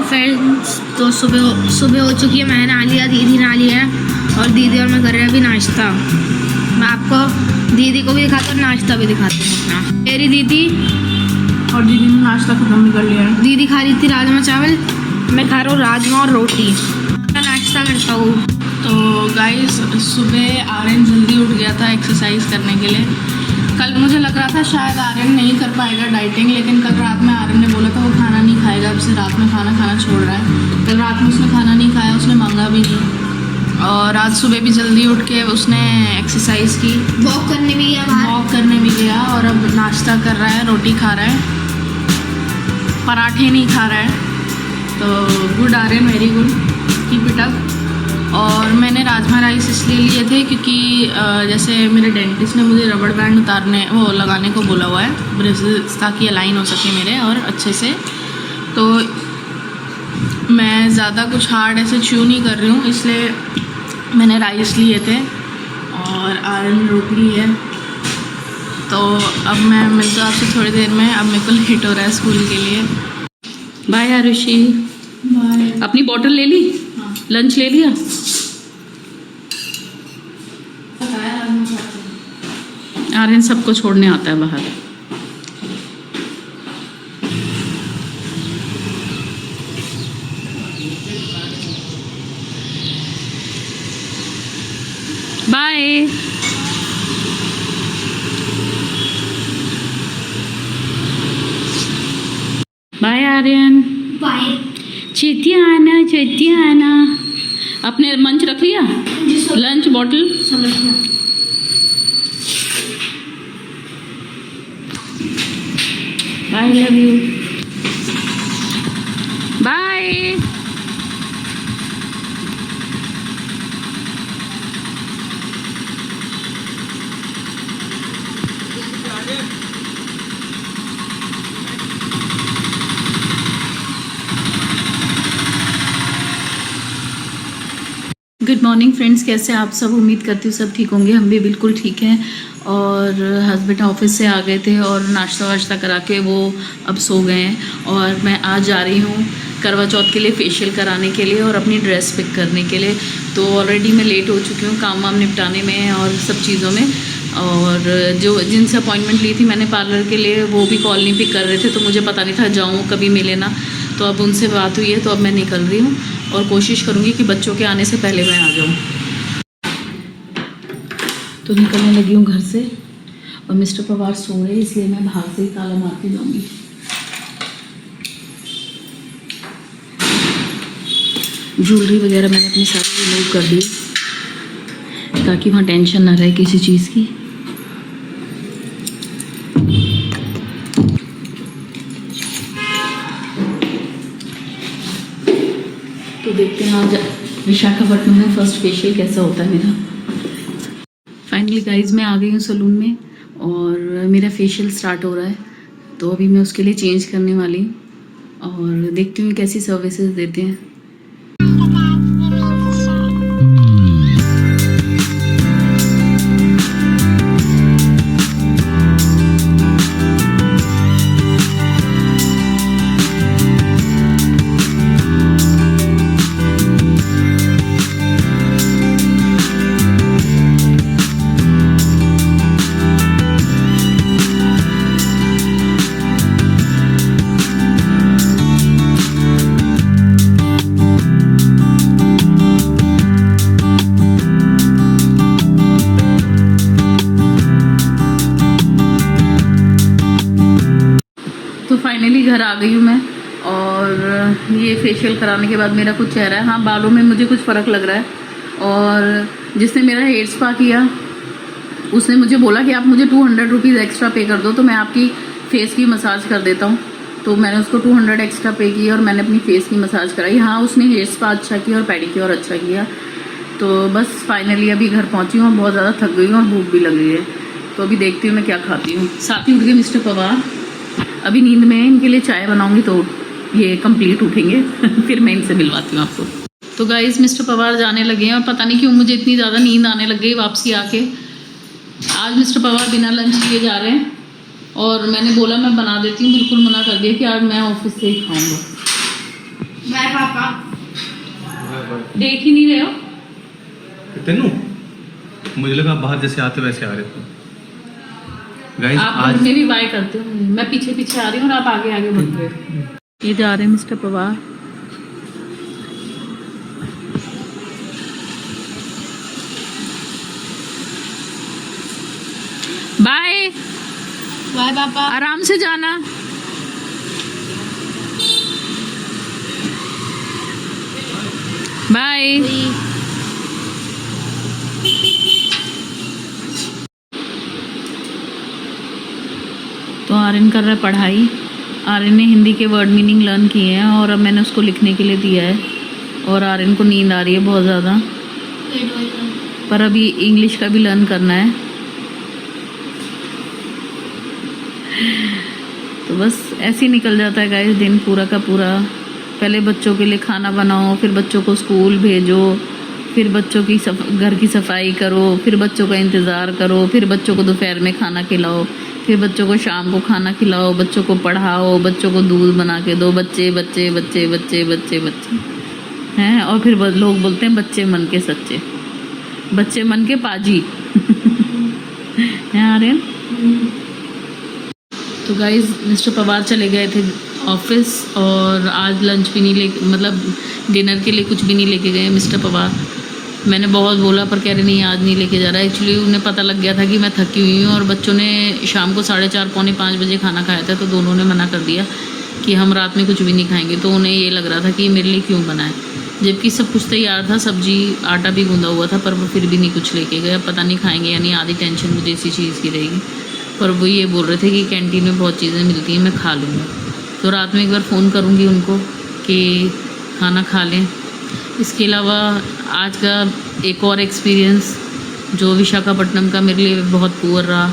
Friends, तो सुबह हो चुकी है। मैंने नहा लिया, दीदी नहा लिया है और दीदी और मैं कर रहे हैं अभी नाश्ता। मैं आपको दीदी को भी दिखाता हूँ, नाश्ता भी दिखाती हूँ अपना। मेरी दीदी और दीदी ने नाश्ता खत्म भी कर लिया है। दीदी खा रही थी राजमा चावल, मैं खा रहा हूँ राजमा और रोटी। मैं नाश्ता करता हूँ। तो गाइस, सुबह आर्यन जल्दी उठ गया था एक्सरसाइज करने के लिए। कल मुझे लग रहा था शायद आर्यन नहीं कर पाएगा डाइटिंग, लेकिन कल रात में आर्यन ने बोला था वो खाना नहीं खाएगा, अब से रात में खाना छोड़ रहा है। कल रात में उसने खाना नहीं खाया, उसने मांगा भी नहीं। और आज सुबह भी जल्दी उठ के उसने एक्सरसाइज की, वॉक करने भी गया, वॉक करने भी गया और अब नाश्ता कर रहा है, रोटी खा रहा है, पराठे नहीं खा रहा है। तो good Aryan, very good, keep it up. और मैंने राजमा राइस इसलिए लिए थे क्योंकि जैसे मेरे डेंटिस्ट ने मुझे रबड़ बैंड लगाने को बोला हुआ है ब्रेसेस, ताकि अलाइन हो सके मेरे और अच्छे से। तो मैं ज़्यादा कुछ हार्ड ऐसे च्यू नहीं कर रही हूँ, इसलिए मैंने राइस लिए थे और आर्यन रोटी ली है। तो अब मैं मिलता हूँ आपसे थोड़ी देर में। अब मेरे को लेट हो रहा है स्कूल के लिए। बाय आरुषि। बाय। अपनी बॉटल ले ली? हाँ। लंच ले लिया? आर्यन सबको छोड़ने आता है बाहर। बाय। बाय आर्यन। बाय। छेती आना। अपने मंच रख लिया? लंच बॉटल समझ गया। I love you. Bye. Good morning friends, कैसे आप सब? उम्मीद करती हूँ सब ठीक होंगे। हम भी बिल्कुल ठीक हैं। और हस्बैंड ऑफिस से आ गए थे और नाश्ता वाश्ता करा के वो अब सो गए हैं। और मैं आज जा रही हूँ करवा चौथ के लिए फेशियल कराने के लिए और अपनी ड्रेस पिक करने के लिए। तो ऑलरेडी मैं लेट हो चुकी हूँ काम वाम निपटाने में और सब चीज़ों में। और जो जिनसे अपॉइंटमेंट ली थी मैंने पार्लर के लिए, वो भी कॉल नहीं पिक कर रहे थे, तो मुझे पता नहीं था जाऊँ कभी मिले ना। तो अब उनसे बात हुई है, तो अब मैं निकल रही हूँ और कोशिश करूँगी कि बच्चों के आने से पहले मैं आ जाऊँ। तो निकलने लगी हूँ घर से और मिस्टर पवार सो रहे हैं, इसलिए मैं बाहर से ही ताला मार के जाऊँगी। ज्वेलरी वगैरह मैंने अपनी सारी रिमूव कर दी ताकि वहाँ टेंशन ना रहे किसी चीज़ की। तो देखते हैं आज विशाखापट्टनम में फर्स्ट फेशियल कैसा होता है मेरा। फाइनली गाइज मैं आ गई हूँ सलून में और मेरा फेशियल स्टार्ट हो रहा है। तो अभी मैं उसके लिए चेंज करने वाली हूँ और देखती हूँ कैसी सर्विसेज देते हैं। फाइनली घर आ गई हूँ मैं और ये फेशियल कराने के बाद मेरा कुछ चेहरा है, हाँ बालों में मुझे कुछ फ़र्क लग रहा है। और जिसने मेरा हेयर स्पा किया उसने मुझे बोला कि आप मुझे 200 रुपीज़ एक्स्ट्रा पे कर दो तो मैं आपकी फ़ेस की मसाज कर देता हूँ। तो मैंने उसको 200 एक्स्ट्रा पे किया और मैंने अपनी फ़ेस की मसाज कराई। हाँ उसने हेयर स्पा अच्छा किया और पेडिक्योर अच्छा किया। तो बस फाइनली अभी घर पहुँची हूँ, बहुत ज़्यादा थक गई हूँ और भूख भी लग रही है। तो अभी देखती हूँ मैं क्या खाती हूँ। साथ ही उठ गए मिस्टर पवार, अभी नींद में इनके लिए चाय बनाऊंगी तो ये कंप्लीट उठेंगे फिर मैं इनसे मिलवाती हूँ आपको। तो गाइस मिस्टर पवार जाने लगे हैं और पता नहीं क्यों मुझे इतनी ज़्यादा नींद आने लग गई वापसी आके। आज मिस्टर पवार बिना लंच लिए जा रहे हैं और मैंने बोला मैं बना देती हूँ, बिल्कुल मना कर दिया कि आज मैं ऑफिस से ही खाऊंगा। बाय पापा। देख ही नहीं रहे हो? तेनू मुझे लगा बाहर जैसे आते वैसे आ रहे थे। गाइस आप आज मेरी बाय करते हो, मैं पीछे पीछे आ रही हूँ और आप आगे आगे बढ़ रहे हो। ये जा रहे हैं मिस्टर पवार। बाय बाय पापा। आराम से जाना। बाय। तो आर्यन कर रहा है पढ़ाई। आर्यन ने हिंदी के वर्ड मीनिंग लर्न किए हैं और अब मैंने उसको लिखने के लिए दिया है। और आर्यन को नींद आ रही है बहुत ज़्यादा, पर अभी इंग्लिश का भी लर्न करना है। तो बस ऐसे ही निकल जाता है गाइस दिन पूरा का पूरा। पहले बच्चों के लिए खाना बनाओ, फिर बच्चों को स्कूल भेजो, फिर बच्चों की घर की सफाई करो, फिर बच्चों का इंतज़ार करो, फिर बच्चों को दोपहर में खाना खिलाओ, फिर बच्चों को शाम को खाना खिलाओ, बच्चों को पढ़ाओ, बच्चों को दूध बना के दो। बच्चे बच्चे बच्चे बच्चे बच्चे बच्चे हैं। और फिर लोग बोलते हैं बच्चे मन के सच्चे, बच्चे मन के पाजी हैं आर्यन। तो गाइज मिस्टर पवार चले गए थे ऑफिस और आज लंच भी नहीं ले, मतलब डिनर के लिए कुछ भी नहीं लेके गए मिस्टर पवार। मैंने बहुत बोला पर कह रहे नहीं आज नहीं लेके जा रहा है। एक्चुअली उन्हें पता लग गया था कि मैं थकी हुई हूँ और बच्चों ने शाम को 4:30 पौने 5 बजे खाना खाया था, तो दोनों ने मना कर दिया कि हम रात में कुछ भी नहीं खाएंगे। तो उन्हें ये लग रहा था कि मेरे लिए क्यों बनाए, जबकि सब कुछ तैयार था, सब्जी आटा भी गूंदा हुआ था, पर वो फिर भी नहीं कुछ लेके गए। पता नहीं खाएंगे या नहीं, आधी टेंशन मुझे इसी चीज़ की रहेगी। पर वो ये बोल रहे थे कि कैंटीन में बहुत चीज़ें मिलती हैं, मैं खा लूँगा। तो रात में एक बार फ़ोन करूँगी उनको कि खाना खा लें। इसके अलावा आज का एक और एक्सपीरियंस जो विशाखापट्टनम का मेरे लिए बहुत पुअर रहा।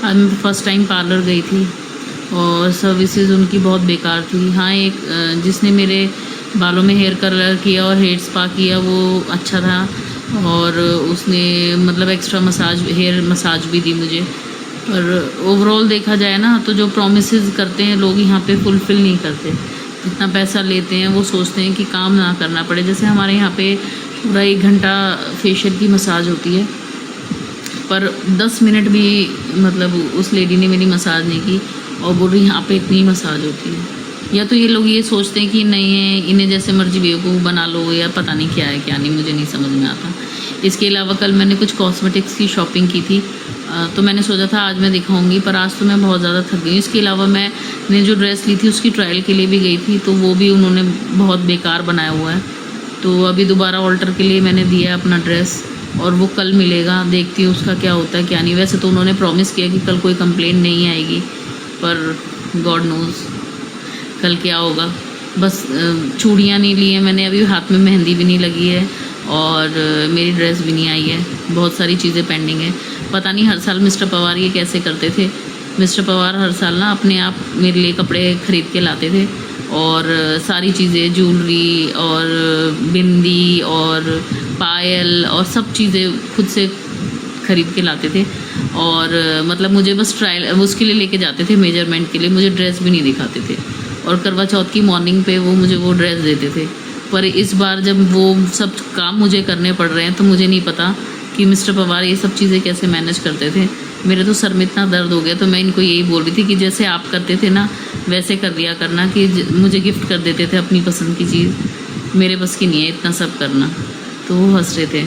आज मैं फर्स्ट टाइम पार्लर गई थी और सर्विसेज उनकी बहुत बेकार थी। हाँ, एक जिसने मेरे बालों में हेयर कलर किया और हेयर स्पा किया वो अच्छा था और उसने मतलब एक्स्ट्रा मसाज, हेयर मसाज भी दी मुझे। पर ओवरऑल देखा जाए ना तो जो प्रोमिसेस करते हैं लोग यहाँ पे फुलफ़िल नहीं करते। जितना पैसा लेते हैं वो सोचते हैं कि काम ना करना पड़े। जैसे हमारे यहाँ पे पूरा 1 घंटा फेशियल की मसाज होती है, पर 10 मिनट भी मतलब उस लेडी ने मेरी मसाज नहीं की और बोल रही यहाँ पे इतनी मसाज होती है। या तो ये लोग ये सोचते हैं कि नहीं है, इन्हें जैसे मर्जी बेवकूफ़ बना लो, या पता नहीं क्या है क्या नहीं, मुझे नहीं समझ में आता। इसके अलावा कल मैंने कुछ कॉस्मेटिक्स की शॉपिंग की थी, तो मैंने सोचा था आज मैं दिखाऊंगी, पर आज तो मैं बहुत ज़्यादा थक गई। इसके अलावा मैंने जो ड्रेस ली थी उसकी ट्रायल के लिए भी गई थी, तो वो भी उन्होंने बहुत बेकार बनाया हुआ है। तो अभी दोबारा ऑल्टर के लिए मैंने दिया है अपना ड्रेस और वो कल मिलेगा। देखती हूँ उसका क्या होता है क्या नहीं। वैसे तो उन्होंने प्रॉमिस किया कि कल कोई कंप्लेंट नहीं आएगी, पर गॉड नोज़ कल क्या होगा। बस चूड़ियाँ नहीं ली हैं मैंने, अभी हाथ में मेहंदी भी नहीं लगी है और मेरी ड्रेस भी नहीं आई है। बहुत सारी चीज़ें पेंडिंग है। पता नहीं हर साल मिस्टर पवार ये कैसे करते थे। मिस्टर पवार हर साल ना अपने आप मेरे लिए कपड़े ख़रीद के लाते थे और सारी चीज़ें, ज्वेलरी और बिंदी और पायल और सब चीज़ें खुद से ख़रीद के लाते थे। और मतलब मुझे बस ट्रायल उसके लिए लेके जाते थे, मेजरमेंट के लिए। मुझे ड्रेस भी नहीं दिखाते थे और करवा चौथ की मॉर्निंग पे वो मुझे वो ड्रेस देते थे। पर इस बार जब वो सब काम मुझे करने पड़ रहे हैं तो मुझे नहीं पता कि मिस्टर पवार ये सब चीज़ें कैसे मैनेज करते थे। मेरे तो सर में इतना दर्द हो गया, तो मैं इनको यही बोल रही थी कि जैसे आप करते थे ना वैसे कर दिया करना, कि मुझे गिफ्ट कर देते थे अपनी पसंद की चीज़। मेरे बस की नहीं है इतना सब करना। तो वो हंस रहे थे।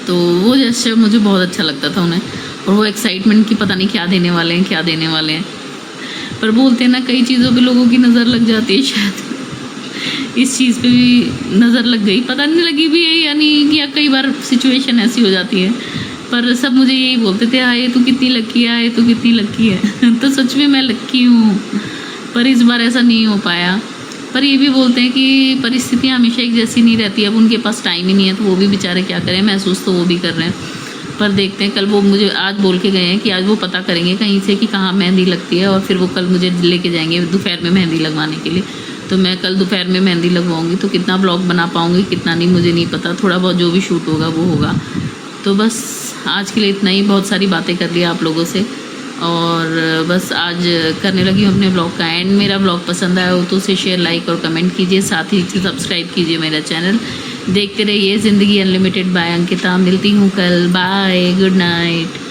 तो वो जैसे मुझे बहुत अच्छा लगता था उन्हें, और वो एक्साइटमेंट की पता नहीं क्या देने वाले हैं क्या देने वाले हैं। पर बोलते हैं ना कई चीज़ों पे लोगों की नज़र लग जाती है, शायद इस चीज़ पे भी नज़र लग गई। पता नहीं लगी भी है या नहीं, कि कई बार सिचुएशन ऐसी हो जाती है। पर सब मुझे यही बोलते थे, आए तू कितनी लक्की है, आए तू कितनी लक्की है। तो सच में मैं लक्की हूँ, पर इस बार ऐसा नहीं हो पाया। पर ये भी बोलते हैं कि परिस्थितियाँ हमेशा एक जैसी नहीं रहती। अब उनके पास टाइम ही नहीं है, तो वो भी बेचारे क्या करें। महसूस तो वो भी कर रहे हैं, पर देखते हैं। कल वो मुझे आज बोल के गए हैं कि आज वो पता करेंगे कहीं से कि कहाँ मेहंदी लगती है, और फिर वो कल मुझे लेके जाएंगे दोपहर में मेहंदी लगवाने के लिए। तो मैं कल दोपहर में मेहंदी लगवाऊंगी, तो कितना ब्लॉग बना पाऊंगी कितना नहीं मुझे नहीं पता, थोड़ा बहुत जो भी शूट होगा वो होगा। तो बस आज के लिए इतना ही, बहुत सारी बातें कर ली आप लोगों से, और बस आज करने लगी हूँ अपने ब्लॉग का एंड। मेरा ब्लॉग पसंद आया हो तो उसे शेयर, लाइक और कमेंट कीजिए, साथ ही सब्सक्राइब कीजिए मेरा चैनल। देखते रहिए ज़िंदगी अनलिमिटेड बाय अंकिता। मिलती हूँ कल, बाय, गुड नाइट।